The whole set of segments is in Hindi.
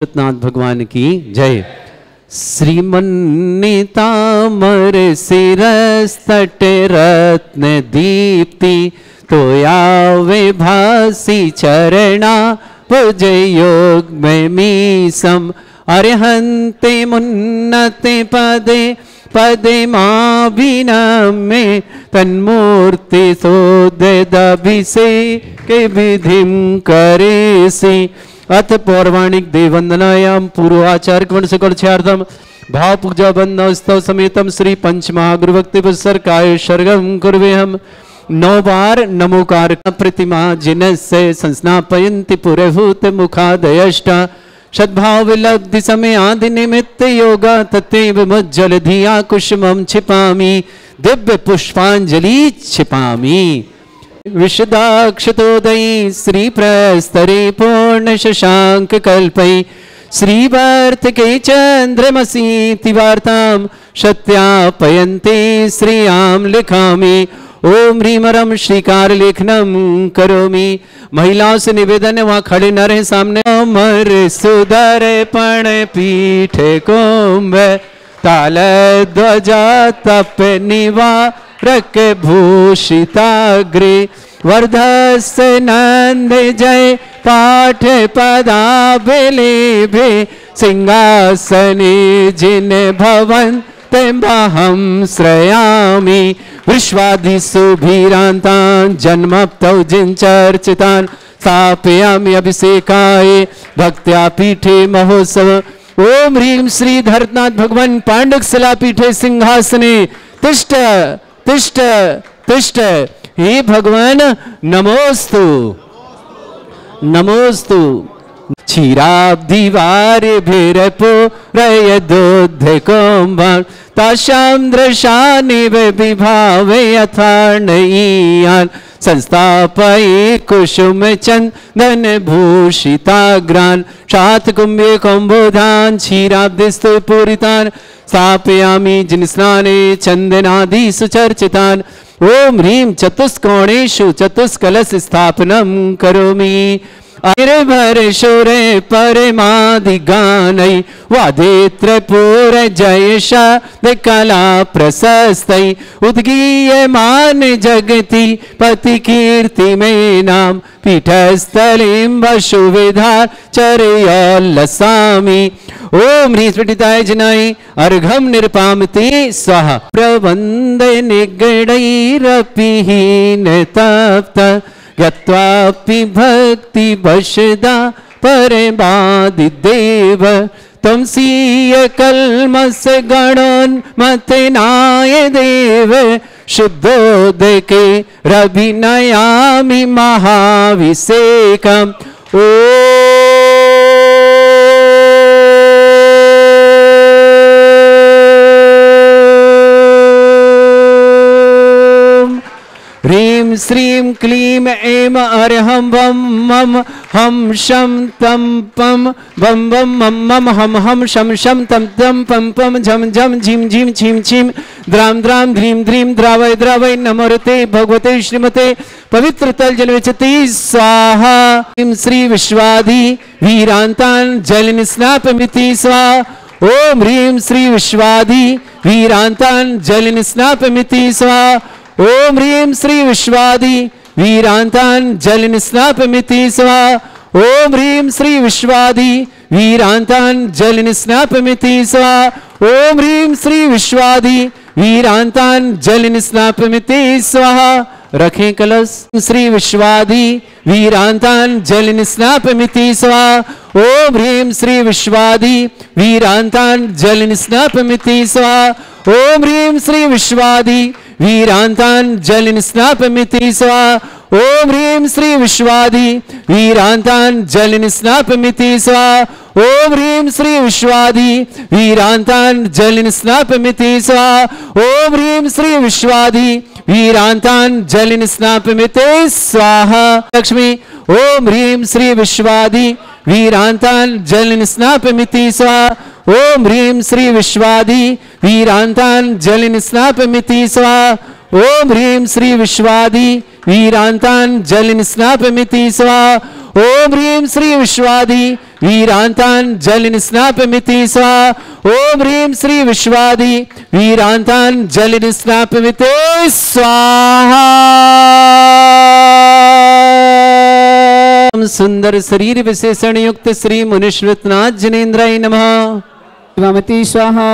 नाथ भगवान की जय। श्रीमन्नितामर सिरस तट रत्न दीप्ति तोयावे भासी चरणा पूजय योग में मीसम अरहंते मुन्नते पदे पदे माभिनमे तन्मूर्ति सोदभिषे के विधिम करेसि अथ पौराणिक देववंदनायाम पूर्वाचार्य गण सकलक्षार्थम भाव पूजा बंदस्तव समेतम श्री पंचमहागुरु भक्ति पुस्तक काय सर्गम कुर्वेहम 9 बार नमोकार प्रतिमा जिनसे संस्नापयन्ति पुरहूत मुखादयष्टा सद्भाव विलब्धि समय आदि निमित्त योगा तत्व मुज्जल धिया कुसुमं छिपामि दिव्य पुष्पांजलि छिपामि विशदाक्षतोदयी श्री प्रस्तरे पूर्ण शशांक कल्पै श्रीवर्त के चंद्रमसी तिवार्ताम सत्यापयन्ते श्रियाम लिखामि ओम ह्रीमरम श्रीकार लेखनम करोमि। महिलाओं से निवेदन है वहां खड़े न रहे सामने। अमर सुदर पण पीठ कुंभ ताल ध्वजा तप निवा रक भूषिताग्रे वर्धस नंद जय पाठ पदा बेलेभे सिंहासने जिन भवन तेम्बाहम श्रयामि विश्वादिसुभीरान्तान् जन्मप्तौ जिनचर्चितान् स्थापयामि अभिषेकाय भक्त्या पीठे महोत्सव। ओम ह्रीं श्री धरतनाथ भगवान पांडक शिला पीठे सिंहासने तिष्ठ तिष्ठ तिष्ठ। हे भगवान नमोस्तु नमोस्तु। क्षीराब्धिवारे भैरपो रयदोद्ध कुम्भां ताशां दृशानिव विभावे यथार्णयीयान् संस्थापये कुसुम चंदन भूषिताग्रान् शातकुम्भे कुम्भोधान् क्षीराब्धिस्तु पूरितान् स्थापयामि जिनस्नाने चंदनादि सुचर्चितान्। ओम ह्रीं चतुष्कोणेषु चतुष्कलश स्थापनं करोमि। अरे भर शोरे परमादिगानै वादेत्र पूर जयशाद कला प्रशस्तै उद्गीयमान जगति पति कीर्ति में नाम पीठस्थलीं वसुविधार चरयोल्लसामि। ओम ह्रीं स्फटिताय जनाय अर्घम निर्पामति स्वाहा प्रबंध निगडैरपि हीन तप्त यत्वापि भक्ति वशदा परमादिदेव त्वमसीय कल्मष गणोन्मथनाय देव शुद्धोदके रभिनयामि महाभिषेकम्। ओ ह्रीं श्रीं क्लीं ऐं अरहं वं मम हम शम तम पम वम वम मम मम हम शम शम तम तम पम पम झम झम झिम झिम छिम छिम द्राम द्राम ध्रीम ध्रीम द्रावय द्रावय नमोरते भगवते श्रीमते पवित्र तल जल विचति स्वाहा। ह्रीं श्री विश्वाधि वीरांतान जल निस्नापमिति स्वाहा। ओम ह्रीं श्री विश्वाधि वीरांतान जल निस्नापमिति स्वाहा। ओम ह्रीं श्री विश्वाधि वीरांतान जल निस्नापमिति स्वाहा। ओम ह्रीं श्री विश्वाधि वीरांतान जल निस्नापमिति स्वाहा। ओम ह्रीं श्री विश्वाधि वीरांतान जल निस्नापमिति स्वाहा। रखें कलश। श्री विश्वाधि वीरांतान जल निस्नापमिति स्वाहा। ओम ह्रीं श्री विश्वाधि वीरांतान जल निस्नापमिति स्वाहा। ओम ह्रीं श्री विश्वाधि वीरांतान जल निस्नापमिति स्वाहा। ओम ह्रीं श्री विश्वाधि वीरांतान जल निस्नापमिति स्वाहा। ओम ह्रीं श्री विश्वाधि वीरांतान जल निस्नापमिति स्वाहा। ओम ह्रीं श्री विश्वाधि वीरांतान जल निस्नापमिति स्वाहा। लक्ष्मी। ओम ह्रीं श्री विश्वाधि वीरांतान जल निस्नापमिति स्वाहा। ओम ह्रीं श्री विश्वाधि वीरांतान जल निस्नापमिति स्वाहा। ओम ह्रीं श्री विश्वाधि वीरांतान जल निस्नापमिति स्वाहा। ओम ह्रीं श्री विश्वाधि वीरांतान जलिन स्नापमिति स्वाहा। ओम ह्रीं श्री विश्वाधि वीरांतान जलिन स्नापमिति स्वाहा। सुंदर शरीर विशेषण युक्त श्री मुनिश्वतनाथ जनेन्द्राय नमः। शिवामती स्वाहा।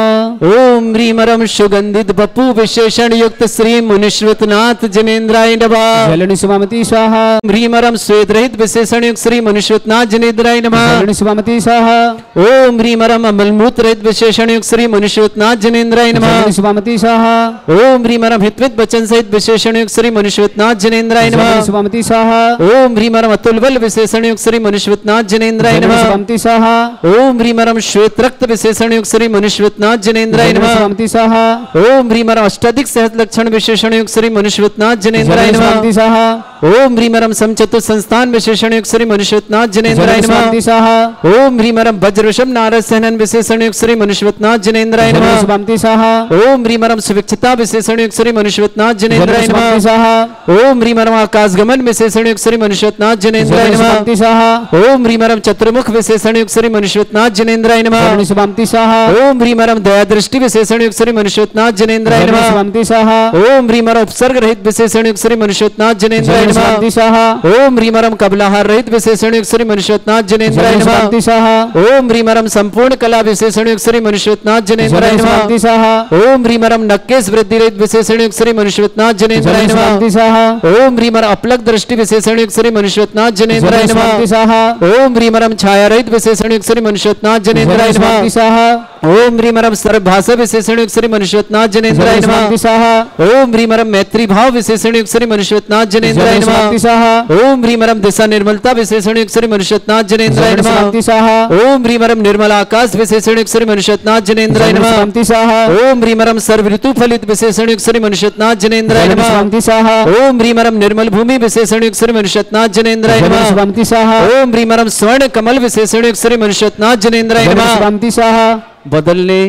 ओम ह्रीमरम सुगंधित बपू विशेषण युक्त श्री मुनिश्वतनाथ जनेन्द्राय नमः। जलनी शिवामती स्वाहा। ह्रीमरम श्वेत रहित विशेषण युक्त श्री मुनिश्वतनाथ जनेन्द्राय नमः। जलनी शिवामती स्वाहा। ओम ह्रीमरम अमलमूत रहित विशेषण युक्त श्री मुनिश्वतनाथ जनेन्द्राय नमः। जलनी शिवामती स्वाहा। ओम ह्रीमरम हितवित वचन सहित विशेषण युक्त श्री मुनिश्वतनाथ जनेन्द्राय जलनी नमः। शिवामती स्वाहा। ओम ह्रीमरम अतुल बल विशेषण युक्त श्री मुनिश्वतनाथ जनेन्द्राय जलनी नमः। शिवामती स्वाहा। ओम ह्रीमरम श्वेत रक्त विशेषण युक्त श्री मुनिश्वतनाथ जनेन्द्राय जलनी नमः। शिवामती स्वाहा। ओम ह्रीमरम अष्टाधिक सहस्र लक्षण विशेषण युक्त श्री मुनिश्वतनाथ जनेन्द्राय जलनी नमः। शिवामती स्वाहा। ओम ह्रीमरम समचतु संस्थान विशेषण युक्त श्री मुनिश्वतनाथ जनेन्द्राय जलनी नमः। शिवामती स्वाहा। ओम ह्रीमरम वज्रवशम नारद सहनन विशेषण युक्त श्री मुनिश्वतनाथ जनेन्द्राय जलनी नमः। शिवामती स्वाहा। ओम ह्रीमरम सुविक्षता विशेषण युक्त श्री मुनिश्वतनाथ जनेन्द्राय जलनी शिवामती नमः। स्वाहा। ओम ह्रीमरम आकाश गमन विशेषण युक्त श्री मुनिश्वतनाथ जनेन्द्राय जलनी नमः। शिवामती स्वाहा। ओम ह्रीमरम चतुर्मुख विशेषण युक्त श्री मुनिश्वतनाथ जनेन्द्राय नमः। जलनी शिवामती स्वाहा। ओम ह्रीमरम दया दृष्टि विशेषण युक्त श्री मुनिश्वतनाथ जनेन्द्राय जलनी नमः। शिवामती स्वाहा। ओम ह्रीमरम उपसर्ग रहित विशेषण युक्त श्री मुनिश्वतनाथ जनेन्द्राय जलनी नमः। शिवामती स्वाहा। ओम ह्रीमरम कबलाहार रहित विशेषण युक्त श्री मुनिश्वतनाथ जनेन्द्राय जलनी नमः। शिवामती स्वाहा। ओम ह्रीमरम संपूर्ण कला विशेषण युक्त श्री मुनिश्वतनाथ जनेन्द्राय जलनी नमः। शिवामती स्वाहा। ओम ह्रीमरम नक्केश वृद्धि रहित विशेषण युक्त श्री मुनिश्वतनाथ जनेन्द्राय जलनी नमः। शिवामती स्वाहा। ओम ह्रीमरम अपलक दृष्टि विशेषण युक्त श्री मुनिश्वतनाथ जनेन्द्राय जलनी नमः। शिवामती स्वाहा। ओम ह्रीमरम छाया रहित विशेषण युक्त श्री मुनिश्वतनाथ जनेन्द्राय जलनी शिवामती नमः। स्वाहा। ओम ह्रीमरम सर्वभाषा विशेषण युक्त श्री मुनिश्वतनाथ जनेन्द्राय जलनी नमः। शिवामती स्वाहा। ओम ह्रीमरम मैत्री भाव विशेषण युक्त श्री मुनिश्वतनाथ जनेन्द्राय जलनी शिवामती नमः। स्वाहा। ओम ह्रीमरम दिशा निर्मलता विशेषण युक्त श्री मुनिश्वतनाथ जनेन्द्राय जलनी नमः। शिवामती स्वाहा। ओम ह्रीमरम निर्मल आकाश विशेषण युक्त श्री मुनिश्वतनाथ जनेन्द्राय जलनी नमः। शिवामती स्वाहा। ओम ह्रीमरम सर्व ऋतु फलित विशेषण युक्त श्री मुनिश्वतनाथ जनेन्द्राय जलनी नमः। शिवामती स्वाहा। ओम ह्रीमरम निर्मल भूमि विशेषण युक्त श्री मुनिश्वतनाथ जनेन्द्राय जलनी नमः। शिवामती स्वाहा। ओम ह्रीमरम स्वर्ण कमल विशेषण युक्त श्री मुनिश्वतनाथ जनेन्द्राय जलनी नमः। शिवामती स्वाहा। बदलने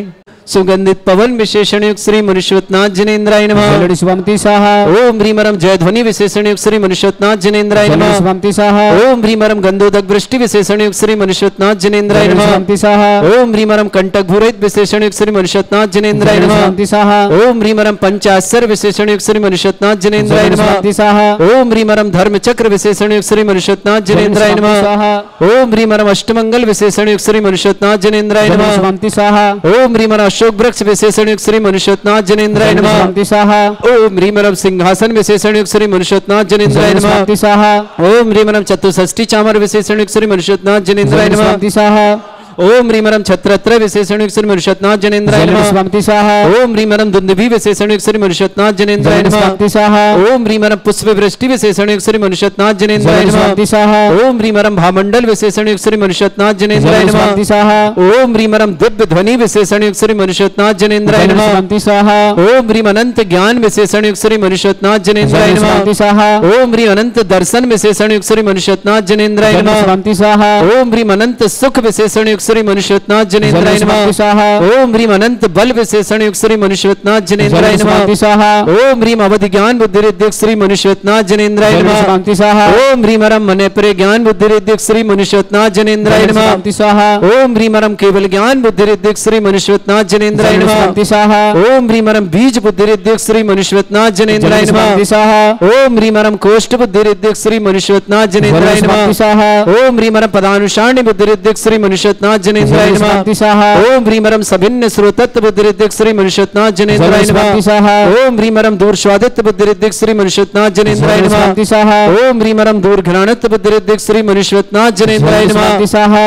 सुगंधित पवन विशेषण युक्त श्री मुनिश्वतनाथ जनेन्द्राय नमः। जलनी शिवामती स्वाहा। ओम ह्रीमरम जयध्वनि विशेषण युक्त श्री मुनिश्वतनाथ जनेन्द्राय जलनी नमः। शिवामती स्वाहा। ओम ह्रीमरम गंधोदक वृष्टि विशेषण युक्त श्री मुनिश्वतनाथ जनेन्द्राय जलनी नमः। शिवामती स्वाहा। ओम ह्रीमरम कंटक भूरित विशेषण युक्त श्री मुनिश्वतनाथ जनेन्द्राय जलनी नमः। शिवामती स्वाहा। ओम ह्रीमरम पंचाशर विशेषण युक्त श्री मुनिश्वतनाथ जनेन्द्राय जलनी नमः। शिवामती स्वाहा। ओम ह्रीमरम धर्म चक्र विशेषण युक्त श्री मुनिश्वतनाथ जनेन्द्राय जलनी नमः। शिवामती स्वाहा। ओम ह्रीमरम अष्टमंगल विशेषण युक्त श्री मुनिश्वतनाथ जनेन्द्राय जलनी नमः। शिवामती स्वाहा। ओम ह्रीमरम अशोक वृक्ष विशेषण युक्त श्री मुनिश्वतनाथ जनेन्द्राय जलनी नमः। शिवामती स्वाहा। ओम ह्रीमरम सिंहासन विशेषण युक्त श्री मुनिश्वतनाथ जनेन्द्राय जलनी नमः। शिवामती स्वाहा। ओम ह्रीमरम चतुष्षष्टि चामर विशेषण युक्त श्री मुनिश्वतनाथ जनेन्द्राय जलनी नमः। शिवामती स्वाहा। ओम ह्रीमरम छत्रत्र विशेषण युक्त श्री मुनिश्वतनाथ जनेन्द्राय जलनी नमः। शिवामती स्वाहा। ओम ह्रीमरम दुंदुभि विशेषण युक्त श्री मुनिश्वतनाथ जनेन्द्राय जलनी नमः। शिवामती स्वाहा। ओम ह्रीमरम पुष्प वृष्टि विशेषण युक्त श्री मुनिश्वतनाथ जनेन्द्राय जलनी नमः। शिवामती स्वाहा। ओम ह्रीमरम भामंडल विशेषण युक्त श्री मुनिश्वतनाथ जनेन्द्राय जलनी नमः। शिवामती स्वाहा। ओम ह्रीमरम दिव्य ध्वनि विशेषण युक्त श्री मुनिश्वतनाथ जनेन्द्राय जलनी नमः। शिवामती स्वाहा। ओम ह्रीम अनंत ज्ञान विशेषण युक्त श्री मुनिश्वतनाथ जनेन्द्राय जलनी नमः। शिवामती स्वाहा। ओम ह्रीम अनंत दर्शन विशेषण युक्त श्री मुनिश्वतनाथ जनेन्द्राय जलनी नमः। शिवामती स्वाहा। ओम ह्रीम अनंत सुख विशेषण युक्त श्री मुनिश्वतनाथ जनेन्द्राय जलनी नमः। शिवामती स्वाहा। ओम ह्रीम अनंत बल विशेषण युक्त श्री मुनिश्वतनाथ जनेन्द्राय जलनी नमः। शिवामती स्वाहा। ओम ह्रीम अवधि ज्ञान बुद्धि रिद्धिक श्री मुनिश्वतनाथ जनेन्द्राय जलनी नमः। शिवामती स्वाहा। ओम ह्रीमरम मनेपरे ज्ञान बुद्धि रिद्धिक श्री मुनिश्वतनाथ जनेन्द्राय जलनी नमः। शिवामती स्वाहा। ओम ह्रीमरम केवल ज्ञान बुद्धि रिद्धिक श्री मुनिश्वतनाथ जनेन्द्राय जलनी नमः। शिवामती स्वाहा। ओम ह्रीमरम बीज बुद्धि रिद्धिक श्री मुनिश्वतनाथ जनेन्द्राय जलनी नमः। शिवामती स्वाहा। ओम ह्रीमरम कोष्ठ बुद्धि रिद्धिक श्री मुनिश्वतनाथ जनेन्द्राय जलनी नमः। शिवामती स्वाहा। ओम ह्रीमरम पदानुसारणी बुद्धि रिद्धिक श्री मुनिश्वतनाथ जनेन्द्राय जलनी नमः। शिवामती स्वाहा। ओम ह्रीमरम सभिन्न श्रोतत्व बुद्धि रिद्धिक श्री मुनिश्वतनाथ जनेन्द्राय जलनी शिवामती नमः। स्वाहा। ओम ह्रीमरम दूर स्वादित्व बुद्धि रिद्धिक श्री मुनिश्वतनाथ जनेन्द्राय जलनी नमः। शिवामती स्वाहा। ओम ह्रीमरम दूर घ्राणत्व बुद्धि रिद्धिक श्री मुनिश्वतनाथ जनेन्द्राय जलनी नमः। शिवामती स्वाहा।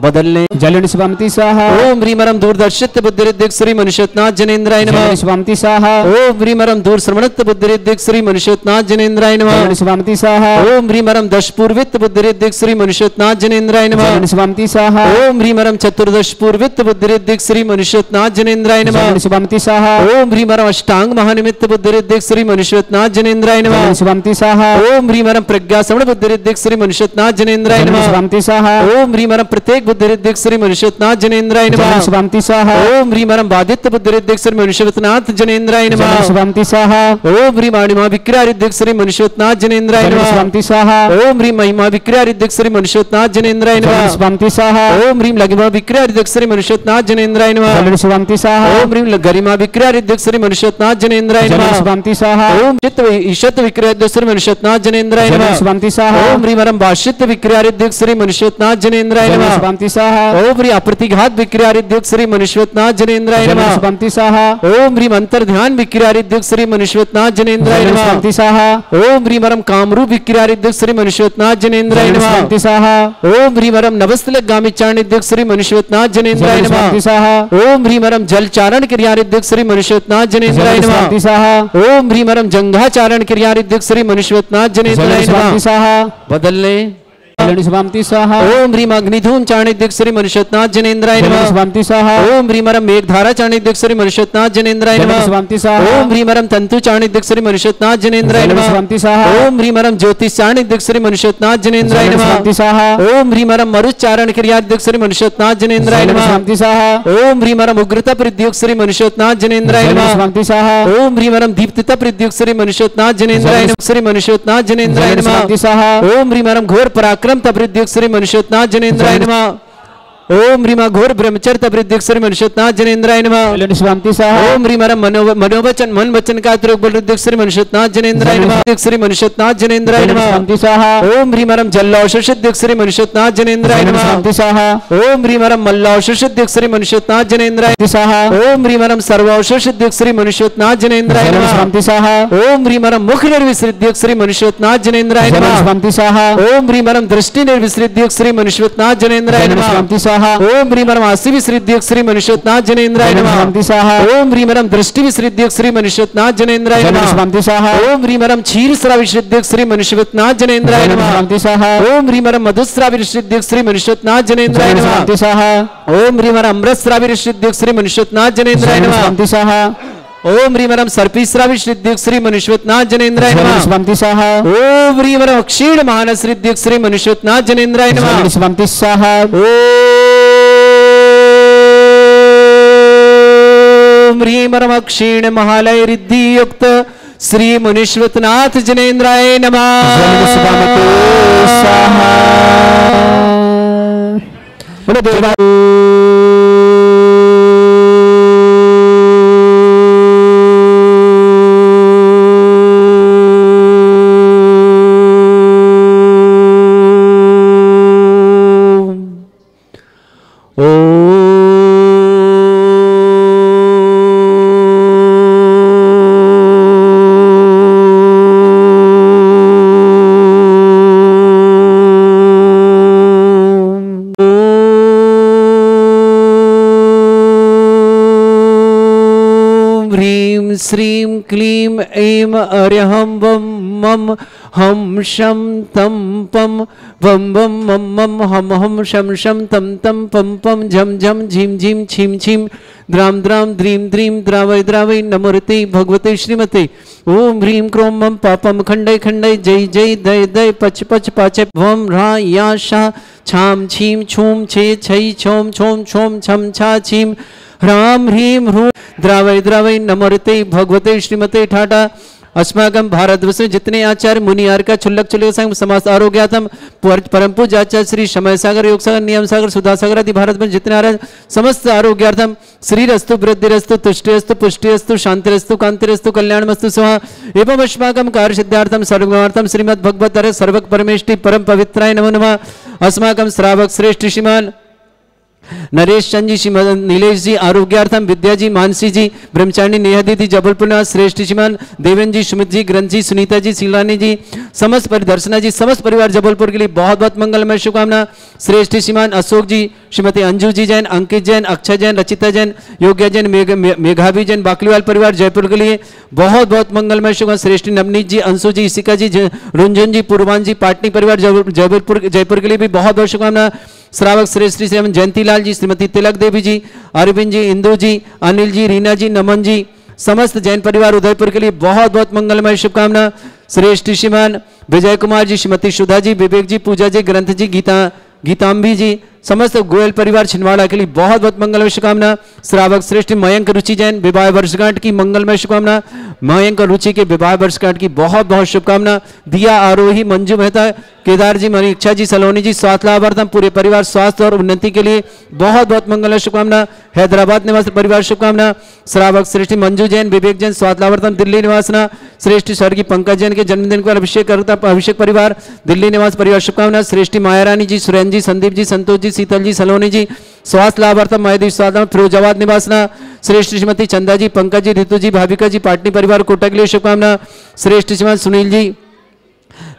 बदलने जलनी शिवामती स्वाहा। ओम ह्रीमरम दूरदर्शित्व बुद्धिरिद्धिक श्री मुनिश्वतनाथ जनेन्द्राय नमः। जलनी शिवामती स्वाहा। ओम ह्रीमरम दूर श्रवणत्व बुद्धिरिद्धिक श्री मुनिश्वतनाथ जनेन्द्राय नमः। जलनी शिवामती स्वाहा। ओम ह्रीमरम दश पूर्वित्व बुद्धिरिद्धिक श्री मुनिश्वतनाथ जनेन्द्राय नमः। जलनी शिवामती स्वाहा। ओम ह्रीमरम चतुर्दश पूर्वित्व बुद्धिरिद्धिक श्री मुनिश्वतनाथ जनेन्द्राय नमः। जलनी शिवामती स्वाहा। ओम ह्रीमरम अष्टांग महानिमित्त बुद्धिरिद्धिक श्री मुनिश्वतनाथ जनेन्द्राय नमः। जलनी शिवामती स्वाहा। ओम ह्रीमरम प्रज्ञा श्रवण बुद्धिरिद्धिक श्री मुनिश्वतनाथ जनेन्द्राय जलनी नमः। शिवामती स्वाहा। ओम ह्रीमरम प्रत्येक बुद्धिरिद्धिक श्री मनुष्यनाथ जनेन्द्राय नमः। शुभंति स्वाहा। ओम ह्रीं परम बादित्य बुद्धिरिद्धिक श्री मनुष्यनाथ जनेन्द्राय नमः। शुभंति स्वाहा। ओम ह्रीं महिमा विक्रियारिद्धिक श्री मनुष्यनाथ जनेन्द्राय नमः। शुभंति स्वाहा। ओम ह्रीं महिमा विक्रियारिद्धिक श्री मनुष्यनाथ जनेन्द्राय नमः। शुभंति स्वाहा। ओम ह्रीं लघिमा विक्रियारिद्धिक श्री मनुष्यनाथ जनेन्द्राय नमः। शुभंति स्वाहा। ओम ह्रीं गरिमा विक्रियारिद्धिक श्री मनुष्यनाथ जनेन्द्राय नमः। शुभंति स्वाहा। ओम चित्त ईशत विक्रियारिद्धिक श्री मनुष्यनाथ जनेन्द्राय नमः। शुभंति स्वाहा। ओम ह्रीं परम भाष्यत विक्रियारिद्धिक श्री मनुष्यनाथ जनेन्द्राय नमः। शुभंति स्वाहा। ओम ह्रीं अप्रतिघात विक्रियारिद्धिक श्री मनुष्यनाथ जनेन्द्राय नमः। शुभंति स्वाहा। ओम ह्रीं अंतर्ध्यान विक्रियारिद्धिक श्री मनुष्यनाथ जनेन्द्राय नमः। शुभंति स्वाहा। ओम ह्रीं परम कामरूप विक्रियारिद्धिक श्री मनुष्यनाथ जनेन्द्राय नमः। शुभंति स्वाहा। ओम ह्रीं परम नवस्तलक गामिचारणिद्धिक श्री मनुष्यनाथ जनेन्द्राय नमः। शुभंति स्वाहा। ओम ह्रीं परम जलचारण क्रियारिद्धिक श्री मनुष्यनाथ जनेन्द्राय नमः। शुभंति स्वाहा। ओम ह्रीं परम जंघाचारण क्रियारिद्धिक श्री मनुष्यनाथ जनेन्द्राय शुभंति नमः। स्वाहा। बदलने शुभंति स्वाहा। ओम ह्रीं अग्निधूम चाणिद्धिक श्री मनुष्यनाथ जनेन्द्राय नमः। शुभंति स्वाहा। ओम ह्रीं परम मेघधारा चाणिद्धिक श्री मनुष्यनाथ जनेन्द्राय नमः। शुभंति स्वाहा। ओम ह्रीं परम तंतु चाणिद्धिक श्री मनुष्यनाथ जनेन्द्राय नमः। शुभंति स्वाहा। ओम ह्रीं परम ज्योतिष चाणिद्धिक श्री मनुष्यनाथ जनेन्द्राय नमः। शुभंति स्वाहा। ओम ह्रीं परम मरुच्चारण क्रियादिक श्री मनुष्यनाथ जनेन्द्राय नमः। शुभंति स्वाहा। ओम ह्रीं परम उग्रता प्रद्युक श्री मनुष्यनाथ जनेन्द्राय नमः। शुभंति स्वाहा। ओम ह्रीं परम दीप्तता प्रद्युक श्री मनुष्यनाथ जनेन्द्राय नमः। श्री मनुष्यनाथ जनेन्द्राय नमः। शुभंति स्वाहा। ओम ह्रीं परम घोर पराक्रम तप्रद्युक श्री मनुष्यनाथ जनेन्द्राय नमः। ओम ह्रीं घोर ब्रह्मचर्य तप्रद्युक श्री मनुष्यनाथ जनेन्द्राय नमः। शुभंति स्वाहा। ओम ह्रीं परम मनोवचन मन वचन का बलद्युक श्री मनुष्यनाथ जनेन्द्राय नमः। श्री मनुष्यनाथ जनेन्द्राय नमः। शुभंति स्वाहा। ओम ह्रीं परम जल्लौषधद्युक श्री मनुष्यनाथ जनेन्द्राय नमः। शुभंति स्वाहा। ओम ह्रीं परम मल्लौषधद्युक श्री मनुष्यनाथ जनेन्द्राय स्वाहा। ओम ह्रीं परम सर्वौषधद्युक श्री मनुष्यनाथ जनेन्द्राय नमः। शुभंति स्वाहा। ओम ह्रीं परम मुख निर्विसृद्युक श्री मनुष्यनाथ जनेन्द्राय नमः। शुभंति स्वाहा। ओम ह्रीं परम दृष्टि निर्विसृद्युक श्री मनुष्यनाथ जनेन्द्राय नमः। शुभंति स्वाहा। ओम ह्रीं परम आसि विसृद्युक श्री मनुष्यनाथ जनेन्द्राय नमः। शुभंति स्वाहा। ओम ह्रीं परम दृष्टि विसृद्युक श्री मनुष्यनाथ जनेन्द्राय नमः। शुभंति स्वाहा। ओम ह्रीं परम क्षीर स्राविसृद्युक श्री मनुष्यनाथ जनेन्द्राय नमः। शुभंति स्वाहा। ओम ह्रीं परम मधुस्राविसृद्युक श्री मनुष्यनाथ जनेन्द्राय नमः। शुभंति स्वाहा। ओम ह्रीं परम अमृतस्राविसृद्युक श्री मनुष्यनाथ जनेन्द्राय नमः। शुभंति स्वाहा। ओम ह्रीं परम सर्पीस्राविसृद्युक श्री मनुष्यनाथ जनेन्द्राय नमः। शुभंति स्वाहा। ओम ओम ह्रीं परम क्षीण महानसृद्युक श्री मनुष्यनाथ जनेन्द्राय नमः। शुभंति स्वाहा। ओम ह्रीं परम क्षीण महालय रिद्धि युक्त श्री मनुष्यनाथ जनेन्द्राय नमः। स्वाहा। श्रीं क्लीं ऐं अर्यहं वं मम हम शम तम पम वम वम मम मम हम हम शम शम तम तम पम पम झम झम झीम झीम छीम छीम द्राम द्राम द्रीम द्रीम द्रावय द्रावय नमोरते भगवते श्रीमते ओम ह्रीं क्रों मम पापम खंडय खंडय जय जय दय दय पच पच पाचे वम रा या शा छाम छीम छूम छे छै छोम छोम छोम छम छा छीम ह्राम ह्रीं ह्रूं द्रावय द्रावय नमोरते भगवते श्रीमते ठाटा अस्माकं भारतवर्ष में जितने आचार्य मुनि आर्का छुल्लक चुल्लक संग समाज आरोग्यातम परम पूज्य आचार्य श्री समय सागर योग सागर नियम सागर सुधा सागर आदि भारत में जितने आ रहे समस्त आरोग्यार्थम श्रीरस्तु वृद्धिरस्तु तुष्टिरस्तु पुष्टिरस्तु शांतिरस्तु कांतिरस्तु कल्याणमस्तु स्वाहा एवं अस्माकं कार्य सिद्धार्थम सर्वगमार्थम श्रीमद् भगवत सर्वक परमेष्टि परम पवित्राय नमो नमः अस्माकं श्रावक श्रेष्ठ श्रीमान नरेश चंद जी श्रीमद नीलेश जी आरोग्यार्थम विद्या जी मानसी जी ब्रह्मचारिणी नेहा दीदी जबलपुर श्रेष्ठ श्रीमान देवेंद्र जी सुमित जी ग्रंथ जी सुनीता जी शिलानी जी समस्त परिदर्शना जी समस्त परिवार जबलपुर के लिए बहुत बहुत मंगलमय शुभकामना श्रेष्ठ श्रीमान अशोक जी श्रीमती अंजू जी जैन अंकित जैन अक्षय जैन रचिता जैन योग्या जैन मेघावी जैन बाकलीवाल परिवार जयपुर के लिए बहुत बहुत मंगलमय शुभकामना श्रेष्ठ नवनीत जी अंशु जी इसिका जी रुंझुन जी पूर्वान जी पाटनी परिवार जयपुर के लिए भी बहुत बहुत शुभकामना श्रावक श्रेष्ठ श्री जयंती लाल जी श्रीमती तिलक देवी जी अरविंद जी इंदु जी अनिल जी रीना जी नमन जी समस्त जैन परिवार उदयपुर के लिए बहुत बहुत मंगलमय शुभकामना श्रेष्ठ श्रीमान विजय कुमार जी श्रीमती सुधा जी विवेक जी पूजा जी ग्रंथ जी गीतांबी जी समस्त गोयल परिवार छिंदवाड़ा के लिए बहुत बहुत मंगलमय शुभकामना। श्रावक श्रेष्ठ मयंक रुचि जैन विवाह वर्षगांठ की मंगलमय शुभकामना। मयंक और रुचि के विवाह वर्षगांठ की बहुत बहुत शुभकामना। दिया आरोही मंजू मेहता केदार जी मनीक्षा जी सलोनी जी स्वास्थ्य लाभार्थम पूरे परिवार स्वास्थ्य और उन्नति के लिए बहुत बहुत मंगलमय शुभकामना। हैदराबाद निवास परिवार शुभकामना। श्रावक श्रेष्ठ मंजू जैन विवेक जैन स्वास्थ्य लाभार्थम दिल्ली निवासना। श्रेष्ठ स्वर्गीय पंकज जैन के जन्मदिन पर अभिषेक करता अभिषेक परिवार दिल्ली निवास परिवार शुभकामना। श्रेष्ठी माया रानी जी सुरेन जी संदीप जी संतोष जी शीतल जी सलोनी जी स्वास्थ्य लाभार्थम महेदेव स्वास्थ्य फिरोजाबाद निवासना। श्रेष्ठ श्रीमती चंदा जी पंकज जी ऋतु जी भाविका जी पाटनी परिवार कोटा के लिए शुभकामना। श्रेष्ठ श्रीमान सुनील जी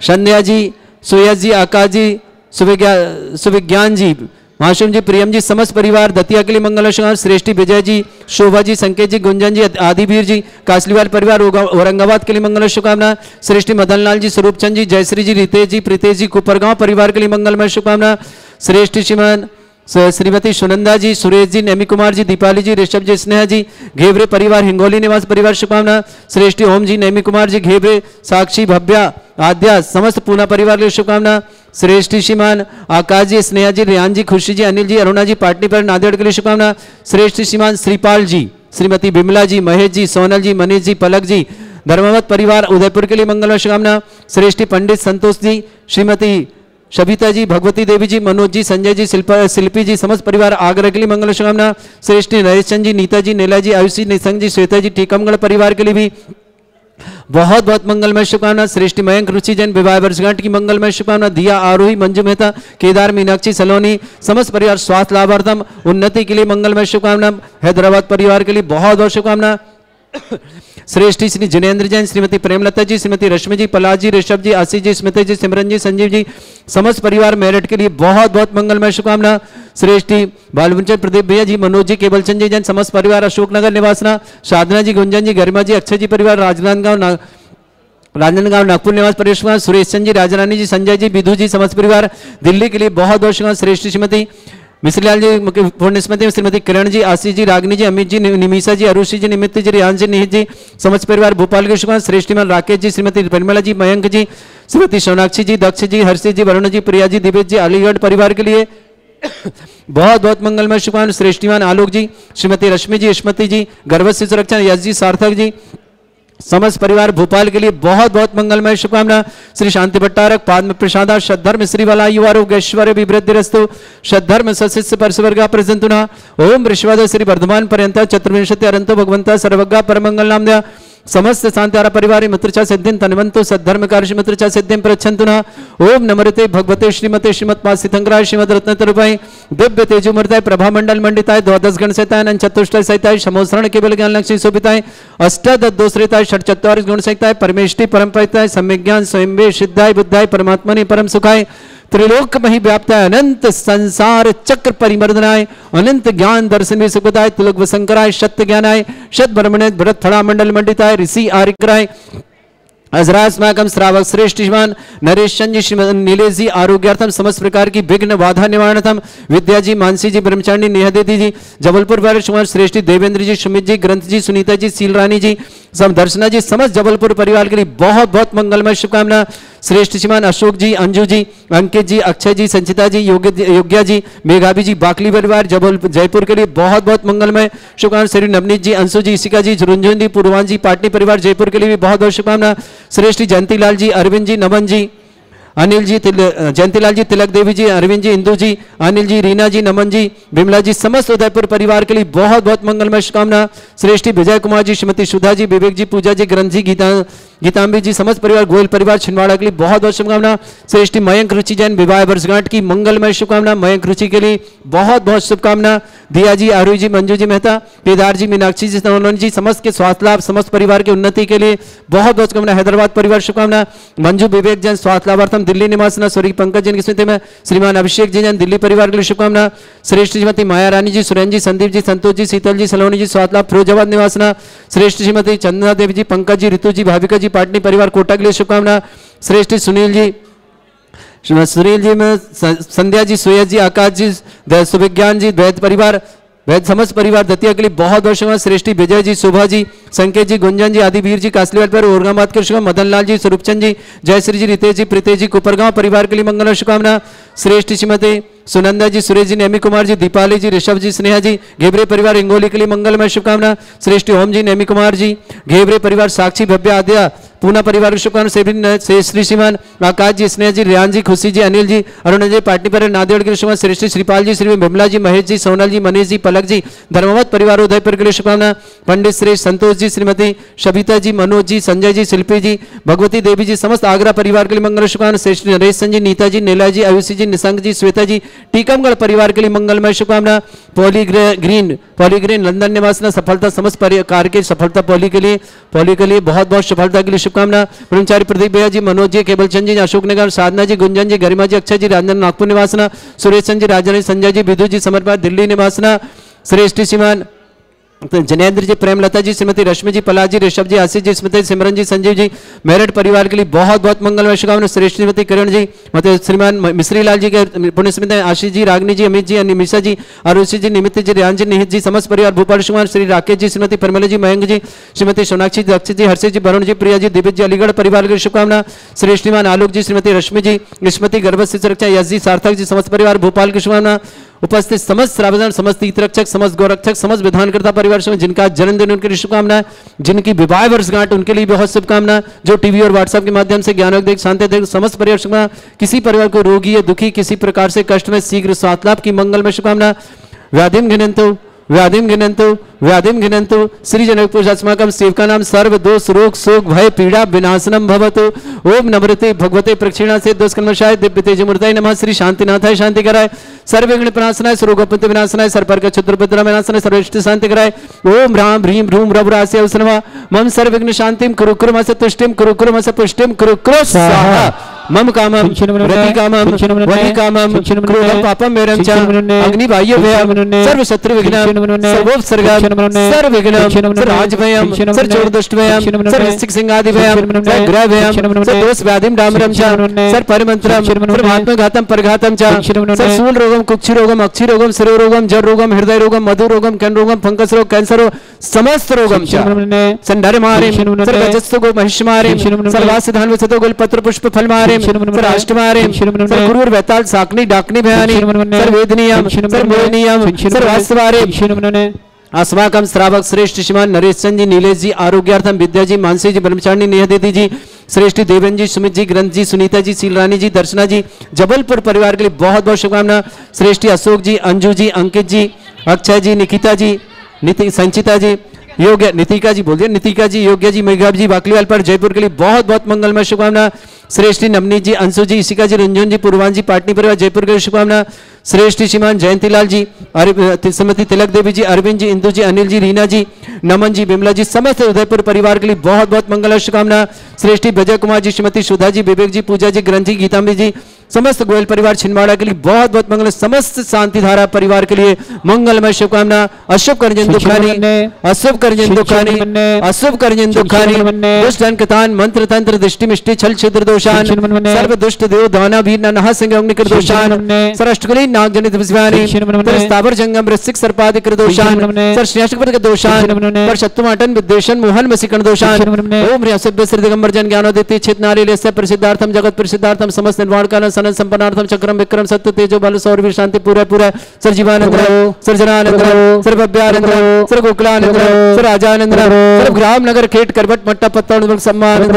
संध्या जी सुयस जी आकाश जी सुविज्ञान जी मासूम जी प्रियम जी समस्त परिवार दतिया के लिए मंगल शुभकामना। श्रेष्ठी विजय जी शोभा जी संकेत जी गुंजन जी आदिवीर जी कासलीवाल परिवार औरंगाबाद के लिए मंगल शुभकामना। श्रेष्ठी मदन लाल जी स्वरूप चंद जी जयश्री जी रितेश जी प्रीतेश जी कुपरगांव परिवार के लिए मंगलमय शुभकामना। श्रेष्ठ श्रीमान श्रीमती सुनंदा जी सुरेश जी नेमी कुमार जी दीपाली जी ऋषभ जी स्नेहा जी घेवरे परिवार हिंगोली निवास परिवार शुभकामना। श्रेष्ठी ओम जी नेमी कुमार जी घेवरे साक्षी भव्या आद्या समस्त पूना परिवार के लिए शुभकामना। श्रेष्ठी श्रीमान आकाश जी स्नेहा जी रियान जी खुशी जी अनिल जी अरुणा जी पाटनी पर नांदेड़ के लिए शुभकामना। श्रेष्ठ श्रीमान श्रीपाल जी श्रीमती बिमला जी महेश जी सोनल जी मनीष जी पलक जी धर्मवत परिवार उदयपुर के लिए मंगलमय शुभकामना। श्रेष्ठी पंडित संतोष जी श्रीमती शबिता जी भगवती देवी जी मनोज जी संजय जी शिल्पी जी समस्त परिवार आगरा के लिए मंगल शुभकामना। श्रेष्ठी नरेश चंद जी नीता जी नीला जी आयुषी निसंग जी श्वेता जी टीकमगढ़ परिवार के लिए भी बहुत बहुत मंगलमय शुभकामना। श्रेष्ठी मयंक रुचि जैन विवाह वर्षगांठ की मंगलमय शुभकामना। दिया आरोही मंजू मेहता केदार मीनाक्षी सलोनी समस्त परिवार स्वास्थ्य लाभार्थम उन्नति के लिए मंगलमय शुभकामना। हैदराबाद परिवार के लिए बहुत बहुत शुभकामना। श्रेष्ठी श्री जिनेन्द्र जैन श्रीमती प्रेमलता जी श्रीमती रश्मि जी पलाश जी ऋषभ जी आशीष जी स्मृति जी सिमरन जी संजीव जी समस्त परिवार मेरठ के लिए बहुत बहुत मंगलमय शुभकामना। श्रेष्ठी बालवंचन प्रदीप भैया जी मनोज जी केवलचंद जी जैन समस्त परिवार अशोकनगर निवासना। साधना जी गुंजन जी गरिमा जी अक्षय जी परिवार राजनांदगांव नागपुर निवास परिवार। सुरेश चंद जी राजरानी जी संजय जी विधु जी समस्त परिवार दिल्ली के लिए बहुत बहुत शुभकामना। श्रेष्ठी श्रीमती मिश्रलाल जी पूर्ण स्मृति श्रीमती किरण जी आशीष जी रागिनी जी अमित जी निमिषा जी अरुषि जी निमित्त जी रियान जी निहित जी समस्त परिवार भोपाल के शुभकामना। श्रेष्ठीमान राकेश जी श्रीमती परिमला जी मयंक जी श्रीमती सोनाक्षी जी दक्ष जी हर्षित जी वरुण जी प्रिया जी दिवेश जी अलीगढ़ परिवार के लिए बहुत बहुत मंगलमय शुभकामना। श्रेष्ठीमान आलोक जी श्रीमती रश्मि जी स्मृति जी गर्भवती सुरक्षा यश जी सार्थक जी समस्त परिवार भोपाल के लिए बहुत बहुत मंगलमय शुभकामना। श्री शांति भट्टारक पाद्म प्रसादा सद्धर्म श्री वाला युवारोग्य ऐश्वर्य विवृद्धिरस्तु सद्धर्म सशिष्य परसवर्गा प्रजंतुना ओम ऋषवाद श्री वर्धमान पर्यंत चतुर्विंशति अरंतो भगवंता सर्वज्ञा परमंगल नामदया समस्त शांतारा परिवार मित्रचा सिद्धिं तन्वंतो सद्धर्म कार्य मित्रचा सिद्धिं प्रच्छन्तुना ओम नमृते भगवते श्रीमते श्रीमत्पाद सिद्धंकराय श्रीमद रत्नतरुपाय दिव्य तेजोमूर्ताय प्रभा मंडल मंडिताय द्वादश गण सहिताय अनंत चतुष्टय सहिताय समोसरण केवल ज्ञान लक्ष्मी शोभिताय अष्टादशोश्रिताय षट चत्वारिश गुण सहिताय परमेष्टि परम परिताय सम्यक ज्ञान स्वयं सिद्धाय बुद्धाय परमात्मने परम सुखाय त्रिलोक मही व्याप्ताय अनंत संसार चक्र परिमर्दनाय अनंत ज्ञान दर्शन भी सुखदाय तुलक वसंकराय सत्य ज्ञानाय शत ब्रह्मणे भरत फड़ा मंडल मंडिताय ऋषि आरिक्राय अजरास्माकम श्रावक श्रेष्ठ श्रीमान नरेश चंद जी श्रीमती नीलेश जी आरोग्यार्थम समस्त प्रकार की विघ्न बाधा निवारणार्थम विद्या जी मानसी जी ब्रह्मचारिणी नेहा देवी जी जबलपुर वाले कुमार श्रेष्ठी देवेंद्र जी सुमित जी ग्रंथ जी सुनीता जी सील रानी जी दर्शना जी समस्त जबलपुर परिवार के लिए बहुत बहुत मंगलमय शुभकामना। श्रेष्ठ श्रीमान अशोक जी अंजू जी अंकित जी अक्षय जी संचिता जी योग्या जी मेघावी जी बाकली परिवार जयपुर के लिए बहुत बहुत मंगलमय शुभकामना। श्री नवनीत जी अंशु जी इशिका जी रुंझुन जी पूर्वान जी पाटनी परिवार जयपुर के लिए भी बहुत बहुत शुभकामना। श्रेष्ठ जयंतीलाल जी अरविंद जी नमन जी अनिल जी जयंतीलाल जी तिलक देवी जी अरविंद जी इंदु जी अनिल जी रीना जी नमन जी बिमला जी समस्त उदयपुर परिवार के लिए बहुत बहुत मंगलमय शुभकामना। श्रेष्ठी विजय कुमार जी श्रीमती सुधा जी विवेक जी पूजा जी ग्रंथ जी गीतांबी जी समस्त परिवार गोयल परिवार छिंदवाड़ा के लिए बहुत बहुत शुभकामना। श्रेष्ठी मयंक रुचि जैन विवाह वर्षगांठ की मंगलमय शुभकामना। मयंक रुचि के लिए बहुत बहुत शुभकामना। दिया जी आरुई जी मंजू जी मेहता केदार जी मीनाक्षी जी सनोन जी समस्त के स्वास्थ्य लाभ समस्त परिवार की उन्नति के लिए बहुत बहुत शुभकामना। हैदराबाद परिवार शुभकामना। मंजू विवेक जैन स्वास्थ्य लाभार्थम दिल्ली निवासना स्वर्गीय पंकज जैन की स्मृति में श्रीमान अभिषेक जी जैन दिल्ली परिवार के लिए शुभकामना। श्रेष्ठ श्रीमती माया रानी जी सुरेन जी संदीप जी संतोष जी शीतल जी सलोनी जी स्वास्थ्य लाभ फिरोजाबाद निवासना। श्रेष्ठ श्रीमती चंदना देवी जी पंकज जी ऋतु जी भाविका जी पाटनी परिवार कोटा के लिए शुभकामना। श्रेष्ठ सुनील जी में संध्या जी सुयस जी आकाश जी सुविज्ञान जी वैद्य परिवार वैद्य समस्त परिवार दतिया के लिए बहुत बहुत शुभकामना। श्रेष्ठी विजय जी शोभा जी संकेत जी गुंजन जी आदिवीर जी कासलीवाल पर औरंगाबाद के शुभकामना। मदन लाल जी स्वरूपचंद जी जयश्री जी रितेश जी प्रीतेश जी कुपरगांव परिवार के लिए मंगल शुभकामना। श्रेष्ठ श्रीमती सुनंदा जी, सुरेश जी, नेमी कुमार जी, दीपाली जी, ऋषभ जी, स्नेहा जी, घेबरे परिवार हिंगोली के लिए मंगलमय शुभकामना। श्रेष्ठ ओम जी, नेमी कुमार जी, घेबरे परिवार, साक्षी, भव्य, आद्या, पूना परिवार की शुभकामना। श्री श्रीमान आकाश जी, स्नेहा जी, रियान जी, खुशी जी, अनिल जी, अरुण जी, पाटनी पर नादेड़ के लिए शुभकामना। श्रेष्ठ श्रीपाल जी, श्री बिमला जी, महेश जी, सोनल जी, मनीष जी, पलक जी, धर्मवत परिवार उदयपुर के लिए शुभकामना। पंडित श्रेष्ठ संतोष जी, श्रीमती शबिता जी, मनोज जी, संजय जी, शिल्पी जी, भगवती देवी जी, समस्त आगरा परिवार के लिए मंगल शुभकामना। श्रेष्ठ नरेश जी, नीता जी, नीला जी, आयुषी जी, निशंक जी, श्वेता जी, टीकमगढ़ परिवार के लिए मंगलमय शुभकामना। पॉलीग्रीन लंदन निवासना, सफलता समस्त कार्य की सफलता पॉली के लिए बहुत बहुत सफलता के लिए शुभकामना। ब्रह्मचारी प्रदीप भैया जी, मनोज जी, केवल चंद जी, अशोक नगर, साधना जी, गुंजन जी, गरिमा जी, अक्षय जी, राजन नागपुर निवासना, सुरेश चंद जी, राजन, संजय जी, विधु जी, समर्पा दिल्ली निवासना। श्रेष्ठ श्रीमान जनेन्द्र जी, प्रेमलता जी, श्रीमती रश्मि जी, पला जी, ऋषभ जी, आशीष जी, स्मृति, सिमरन जी, संजीव जी, मेरठ परिवार के लिए बहुत बहुत मंगलमय शुभकामना। श्रेष्ठ श्रीमती किरण जी, मतलब श्रीमान मिश्री लाल जी के पुण्य स्मृति, आशीष जी, रागनी जी, अमित जी, निमिषा जी, आरुषि जी, निमित जी, रियान जी, निहित जी, समस्त परिवार भोपाल शुभकामना। श्री राकेश जी, श्रीमती परमला जी, मयंक जी, श्रीमती सोनाक्षी जी, अक्षय जी, हर्षित जी, वरुण जी, प्रिया जी, दिव्य जी, अलीगढ़ परिवार की शुभकामना। श्रेष्ठ श्रीमान आलोक जी, श्रीमती रश्मि जी, स्मृति गर्भ से सुरक्षा, यश जी, सार्थक जी, समस्त परिवार भोपाल की शुभकामना। उपस्थित समस्त श्रावण, समस्त तीर्थरक्षक, समस्त गौरक्षक, समस्त विधानकर्ता परिवार से जिनका जन्मदिन उनके लिए शुभकामना, जिनकी विवाह वर्षगांठ उनके लिए बहुत शुभकामना, जो टीवी और व्हाट्सएप के माध्यम से ज्ञान देख शांति देख समस्त परिवार शुभकामना। किसी परिवार को रोगी या दुखी किसी प्रकार से कष्ट में शीघ्र स्वास्थ्य लाभ की मंगलमय शुभकामना। व्याधिम घिनंतु श्री जनकपुरुषात्मकं सेवका नाम सर्व दोष रोग शोक भय पीड़ा विनाशनम भवतु। ओम नमृते भगवते प्रक्षिणा से दोषकर्मशाय दिव्य तेजमूर्तये नमः। श्री शांतिनाथाय शांति कराय, सर्वविघ्न प्रणाशनाय, सर्वोपत्ति विनाशनाय, सर्वपर्क क्षुद्रपत्र विनाशनाय, सर्वेष्ट शांति कराय। ओम राम ह्रीं भ्रूं रघुरास्य नमः। मम सर्वविघ्न शांतिं कुरु कुरुमस तुष्टिं कुरु कुरुमस पुष्टिं कुरु कुरु स्वाहा। मम कामम रति कामम वनि कामम क्रोधम पापम मेरं च अग्नि बाह्य भयम सर्व शत्रु विघ्नम सर्वोपसर्गम सर्व विघ्नम सर्व राज भयम सर्व चोर दुष्ट भयम सर्व वृश्चिक सिंहादि भयम सर्व ग्रह भयम सर्व दोष व्याधिम डामरम च सर्व परिमंत्रम सर्व आत्मघातम परघातम च सर्व शूल रोगम कुक्षि रोगम अक्षि रोगम शिरो रोगम जड़ रोगम हृदय रोगम मधु रोगम कण रोगम फंगस रोग कैंसर रोग समस्त रोगम च संडर मारे सर्व रजस्सु गो महिष मारे सर्वास धान वसतो गोल पत्र पुष्प फल मारे राष्ट्रमारे गुरुर वेताल साकनी डाकनी भयानी सर्वेदनीयम सर्वमोहनीयम सर्वास्वारे अस्माकं श्रावक श्रेष्ठ श्रीमान नरेश चंद जी, नीलेश जी, आरोग्यार्थम विद्या जी, मानसी जी, ब्रह्मचारिणी नेहा देवी जी, श्रेष्ठ देवेन जी, सुमित जी, ग्रंथ जी, सुनीता जी, शीलरानी जी, दर्शना जी, जबलपुर परिवार के लिए बहुत बहुत शुभकामना। श्रेष्ठ अशोक जी, अंजू जी, अंकित जी, अक्षय जी, निकिता जी, संचिता जी, योग्य नितिका जी बोल दिया, नितिका जी, योग्य जी, मेघा जी, बाकलीवाल पर जयपुर के लिए बहुत बहुत मंगलमय शुभकामना। श्रेष्ठ नवनीत जी, अंशु जी, इशिका जी, रंजन जी, पूर्वान जी, पाटनी परिवार जयपुर के लिए शुभकामना। श्रेष्ठ श्रीमान जयंतीलाल जी, श्रीमती तिलक देवी जी, अरविंद जी, इंदु जी, अनिल जी, रीना जी, नमन जी, बिमला जी, समस्त उदयपुर परिवार के लिए बहुत बहुत मंगल शुभकामना। श्रेष्ठी विजय कुमार जी, श्रीमती सुधा जी, विवेक जी, पूजा जी, ग्रंथी, गीतांबी जी, समस्त गोयल परिवार छिंदवाड़ा के लिए बहुत बहुत मंगल। समस्त शांति धारा परिवार के लिए मंगलमय शुभकामना। अशुभ करजन दुखानी, अशुभ करजन दुखानी, अशुभ करजन दुखानी, दुष्ट अंकतान मंत्र तंत्र दृष्टि मिष्टि छल छिद्र दोषान सर्व दुष्ट देव दाना वीर नहा सिंह अग्निकर दोषान सरष्टकुली नाग जनित विस्वानी स्थावर जंगम वृश्चिक सर्पादिक दोषान सर श्रेष्ठपद के दोषान पर शत्रुमाटन विद्वेषण मोहन वसीकरण दोषान। ओम ह्रीं सिद्ध सिद्ध दिगंबर जन ज्ञानोदिति चित नारील्यस्य प्रसिद्धार्थम जगत प्रसिद्धार्थम समस्त निर्वाण काल सनन संपन्नार्थम चक्रम विक्रम सत्य तेजो बल सौर वीर शांति पूरा पूरा सर जीवानंद सर जनानंद सर भव्यानंद सर गोकुलानंद सर राजानंद सर ग्राम नगर खेट करबट मट्टा पत्ता सम्मानंद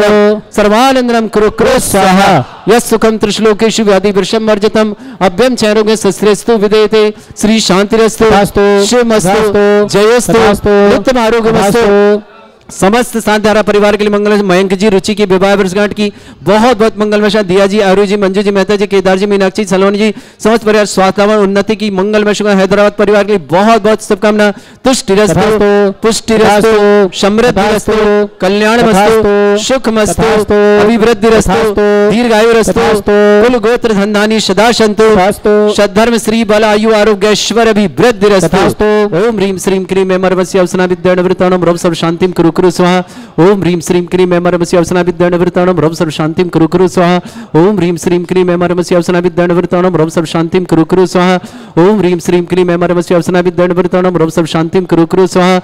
सर्वानंदनम कुरु कुरु स्वाहा। यस सुखम त्रिश्लोकेषु व्याधि वृषम वर्जितम अभ्यम चैरोगे सस्रेस्तु विदेते श्री शांतिरस्तु शिवमस्तु जयोस्तु नित्यम आरोग्यमस्तु। समस्त शांतिधारा परिवार के लिए मंगल। मयंक जी, रुचि की विवाह वर्षगांठ की बहुत बहुत मंगलमय। दिया जी, आरु जी, मंजू जी, मेहता जी, केदार जी, मीनाक्षी, सलोनी जी, समस्त परिवार स्वास्थ्य उन्नति की मंगलमय शुभकामना। हैदराबाद परिवार के लिए बहुत बहुत शुभकामना। तुष्टिरस्तु पुष्टिरस्तु समृद्धिरस्तु कल्याणमस्तु सुखमस्तु अभिवृद्धिरस्तु दीर्घायुरस्तु कुल गोत्र धनधानी सदा सन्तु सद्धर्म श्री बल आयु आरोग्य ऐश्वर्य अभिवृद्धिरस्तु। ओम ह्रीं श्रीं क्रीं एमर्वस्य अवसना विद्यानवृताणं रव सर्व शांतिं कुरु कुरु स्वाहा ओम ह्रीं श्रीं क्लीं ऐमरमस्य अवसना विद्यानवृताणं रव सर्व शांतिं कुरु स्वाहा ओम ह्रीं श्रीं क्लीं ऐमरमस्य अवसना विद्यानवृताणं रव सर्व शांतिं कुरु स्वाहा ओम ह्रीं श्रीं क्लीं ऐमरमस्य अवसना विद्यानवृताणं रव सर्व शांतिं कुरु स्वाहा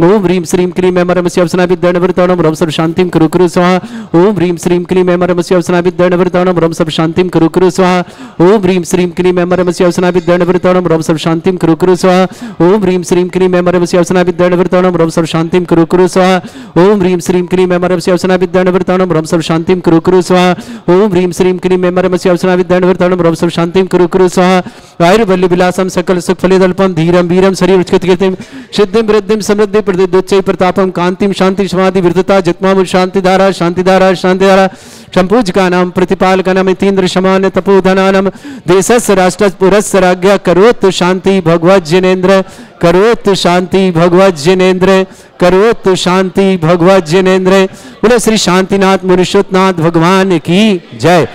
ओम ह्रीं श्रीं क्लीं ऐमरमस्य अवसना विद्यानवृताणं रव सर्व शांतिं कुरु स्वाहा ओम ह्रीं श्रीं क्लीं ऐमरमस्य अवसना विद्यानवृताणं रव सर्व शांतिं कुरु स्वाहा ओम ह्रीं श्रीं क्लीं ऐमरमस्य अवसना विद्यानवृताणं रव सर्व शांतिं कुरु स्वाहा ओम ह्रीं श्रीं क्लीं ऐमरमस्य अवसना विद्यानवृताणं रव सर्व शांतिं कुरु स्वाहा ओम ह्रीं श्रीं क्लीं ऐमरमस्य अवसना विद्यानवृताणं रव सर्व शांतिं कुरु स्वाहा ओम ह्रीं श्रीं क्लीं ऐमरमस्य अवसना विद्यानवृताणं रव सर्व शांतिं कुरु स्वाहा आयुर्वल्ली विलासं सकल सुख फलितल्पं धीरं वीरं शरीर उच्चकीर्तिं सिद्धिं वृद्धिं समृद्धि प्रदिद्योच्चै प्रतापं कांतिं शांति समाधि विरतता जत्मामु शांतिधारा शांतिधारा शांतिधारा शंपूजकानां प्रतिपालकानां इतीन्द्र शमान तपोधनानां देशस्य राष्ट्रस्य पुरस्य राज्ञा करोतु शांति भगवत जिनेन्द्र करोतु शांति भगवत जिनेन्द्र करोतु शांति भगवत जिनेन्द्र। बोले श्री शांतिनाथ मुनीश्वरनाथ भगवान की जय।